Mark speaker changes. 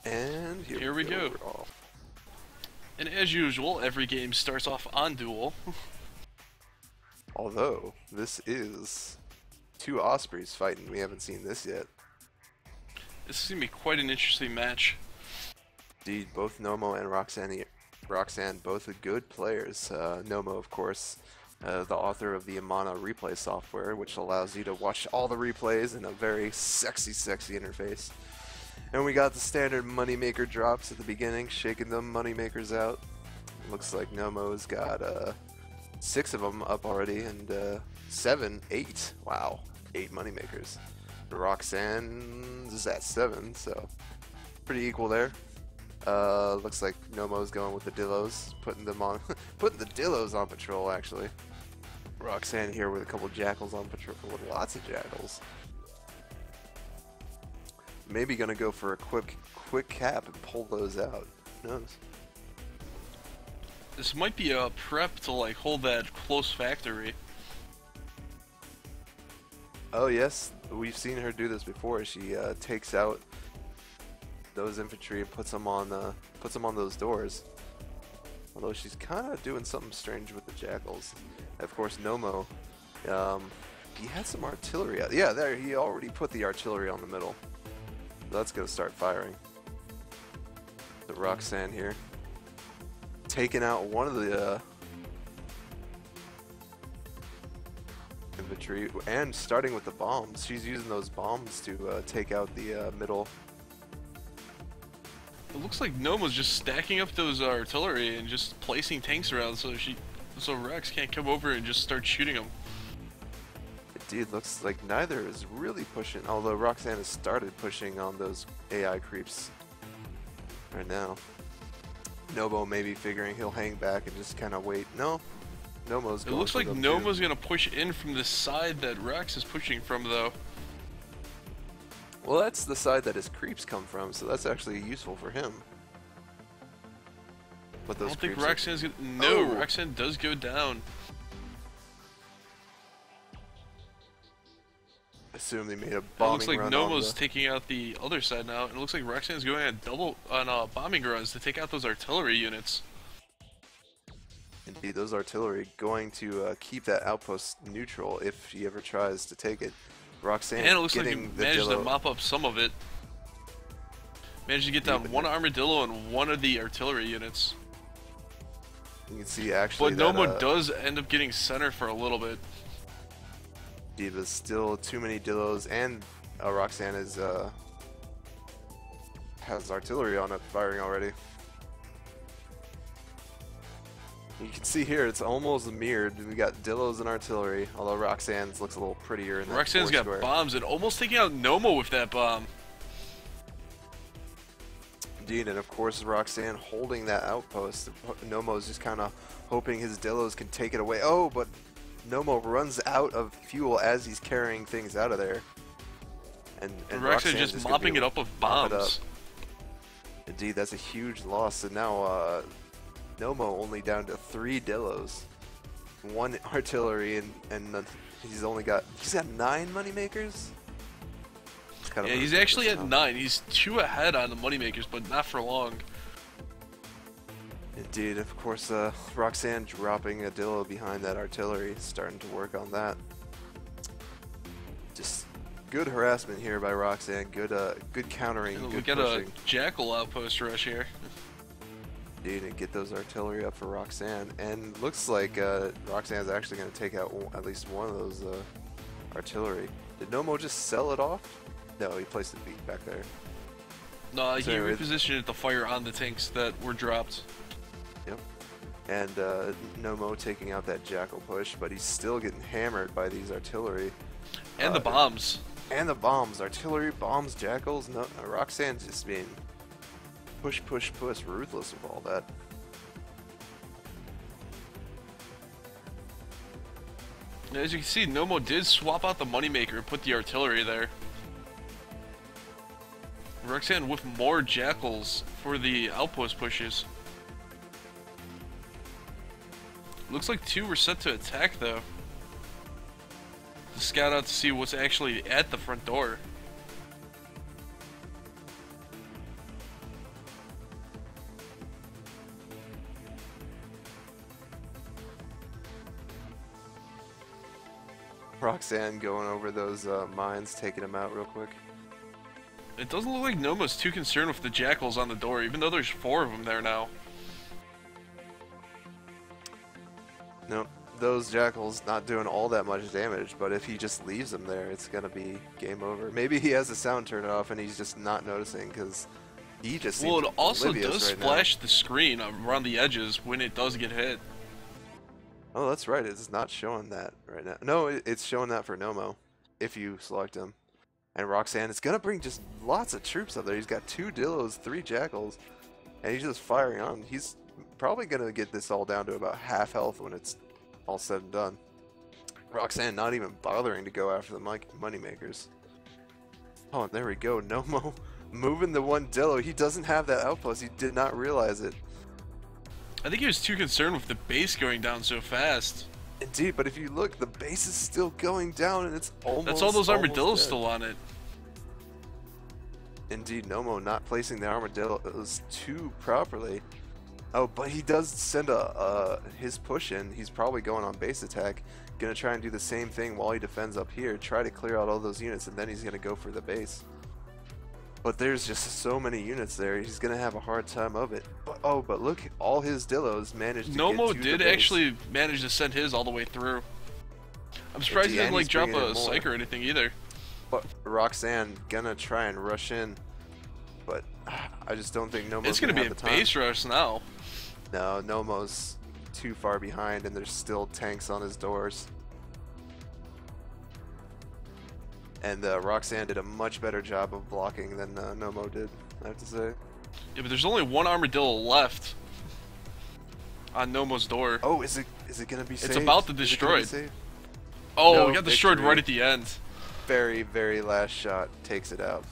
Speaker 1: And
Speaker 2: Here we go.
Speaker 1: we're off.
Speaker 2: And as usual, every game starts off on duel.
Speaker 1: Although, this is two Ospreys fighting. We haven't seen this yet.
Speaker 2: This is going to be quite an interesting match.
Speaker 1: Indeed, both Knomo and Roxanne, both are good players. Knomo, of course, the author of the Amana replay software, which allows you to watch all the replays in a very sexy interface. And we got the standard moneymaker drops at the beginning, shaking them moneymakers out. Looks like Nomo's got 6 of them up already, and 8. Wow, 8 moneymakers. Roxanne is at 7, so pretty equal there. Looks like Nomo's going with the Dillos, putting them on, putting the Dillos on patrol actually. Roxanne here with a couple Jackals on patrol, with lots of Jackals. Maybe gonna go for a quick cap and pull those out. Who knows?
Speaker 2: This might be a prep to like hold that close factory.
Speaker 1: Oh yes, we've seen her do this before. She takes out those infantry and puts them on those doors. Although she's kind of doing something strange with the Jackals. Of course, Knomo, he had some artillery out. Yeah, there he already put the artillery on the middle. So that's gonna start firing. The Roxanne here, taking out one of the infantry and starting with the bombs. She's using those bombs to take out the middle.
Speaker 2: It looks like Noma's just stacking up those artillery and just placing tanks around so Rex can't come over and just start shooting them.
Speaker 1: Indeed, looks like neither is really pushing, although Roxanne has started pushing on those AI creeps right now. Nomo maybe figuring he'll hang back and just kind of wait. No, Nomo's going.
Speaker 2: It looks like Nomo's gonna push in from the side that Rex is pushing from, though.
Speaker 1: Well, that's the side that his creeps come from, so that's actually useful for him. But those
Speaker 2: I don't think
Speaker 1: creeps
Speaker 2: Roxanne's gonna... No,
Speaker 1: Oh!
Speaker 2: Roxanne does go down.
Speaker 1: Assume they made a
Speaker 2: It
Speaker 1: bombing
Speaker 2: looks like
Speaker 1: run
Speaker 2: Nomo's
Speaker 1: on the...
Speaker 2: taking out the other side now, and it looks like Roxanne's going on bombing runs to take out those artillery units.
Speaker 1: Indeed, those artillery going to keep that outpost neutral if she ever tries to take it. Roxanne
Speaker 2: And it looks like he
Speaker 1: getting the
Speaker 2: managed to
Speaker 1: Dillo.
Speaker 2: mop up some of it. Managed to get down one armadillo and one of the artillery units.
Speaker 1: You can see actually
Speaker 2: But
Speaker 1: that,
Speaker 2: Knomo does end up getting center for a little bit.
Speaker 1: Diva's still too many Dillos, and Roxanne is has artillery on it firing already. You can see here it's almost mirrored. We got Dillos and artillery, although Roxanne's looks a little prettier in that
Speaker 2: Roxanne's got
Speaker 1: square.
Speaker 2: bombs and almost taking out Knomo with that bomb.
Speaker 1: Indeed, and of course Roxanne holding that outpost. Nomo's just kind of hoping his Dillos can take it away. Oh, but Knomo runs out of fuel as he's carrying things out of there. And
Speaker 2: Roxanne's just mopping it up with bombs.
Speaker 1: Indeed, that's a huge loss. And now Knomo only down to 3 Dillos, 1 artillery, and he's got 9 moneymakers.
Speaker 2: Yeah, he's actually at 9. He's 2 ahead on the moneymakers, but not for long.
Speaker 1: Indeed, of course, Roxanne dropping a Dillo behind that artillery, starting to work on that. Just good harassment here by Roxanne. Good countering.
Speaker 2: And
Speaker 1: good
Speaker 2: we got
Speaker 1: pushing.
Speaker 2: a Jackal outpost rush here.
Speaker 1: Indeed, and get those artillery up for Roxanne. And looks like Roxanne's actually going to take out at least one of those artillery. Did Knomo just sell it off? No, he placed it back there.
Speaker 2: No, he
Speaker 1: anyway,
Speaker 2: repositioned it to fire on the tanks that were dropped.
Speaker 1: Yep. And Knomo taking out that Jackal push, but he's still getting hammered by these artillery.
Speaker 2: And the bombs.
Speaker 1: And the bombs. Artillery, bombs, Jackals. No, Roxanne's just being push, ruthless with all that.
Speaker 2: As you can see, Knomo did swap out the moneymaker and put the artillery there. Roxanne with more Jackals for the outpost pushes. Looks like 2 were set to attack though. To scout out to see what's actually at the front door.
Speaker 1: Roxanne going over those mines, taking them out real quick.
Speaker 2: It doesn't look like Nomo's too concerned with the jackals on the door, even though there's 4 of them there now.
Speaker 1: Nope, those jackals not doing all that much damage, but if he just leaves them there, it's gonna be game over. Maybe he has the sound turned off and he's just not noticing because he just seems
Speaker 2: Well, it also does
Speaker 1: right
Speaker 2: splash the screen around the edges when it does get hit.
Speaker 1: Oh, that's right. It's not showing that right now. No, it's showing that for Knomo, if you select him. And Roxanne is gonna bring just lots of troops up there. He's got 2 Dillos, 3 Jackals, and he's just firing on. He's probably gonna get this all down to about half health when it's all said and done. Roxanne not even bothering to go after the moneymakers. Oh, there we go. Knomo moving the 1 Dillo. He doesn't have that outpost. He did not realize it.
Speaker 2: I think he was too concerned with the base going down so fast.
Speaker 1: Indeed, but if you look, the base is still going down, and it's almost.
Speaker 2: That's all those armadillos
Speaker 1: dead.
Speaker 2: still on it.
Speaker 1: Indeed, Knomo not placing the armadillos too properly. Oh, but he does send his push in. He's probably going on base attack. Gonna try and do the same thing while he defends up here. Try to clear out all those units, and then he's gonna go for the base. But there's just so many units there. He's gonna have a hard time of it. But look, all his Dillos managed to
Speaker 2: Knomo
Speaker 1: get to
Speaker 2: did
Speaker 1: the base.
Speaker 2: actually manage to send his all the way through. I'm surprised he didn't like drop a psych or anything either.
Speaker 1: But Roxanne gonna try and rush in, but I just don't think Nomo's
Speaker 2: It's gonna be a base rush now.
Speaker 1: No, Nomo's too far behind, and there's still tanks on his doors. And Roxanne did a much better job of blocking than Knomo did, I have to say.
Speaker 2: Yeah, but there's only 1 armadillo left on Nomo's door.
Speaker 1: Oh, is it gonna be saved?
Speaker 2: It's about to destroy. Oh,
Speaker 1: No,
Speaker 2: it got destroyed
Speaker 1: victory.
Speaker 2: right at the end.
Speaker 1: Very, very last shot takes it out.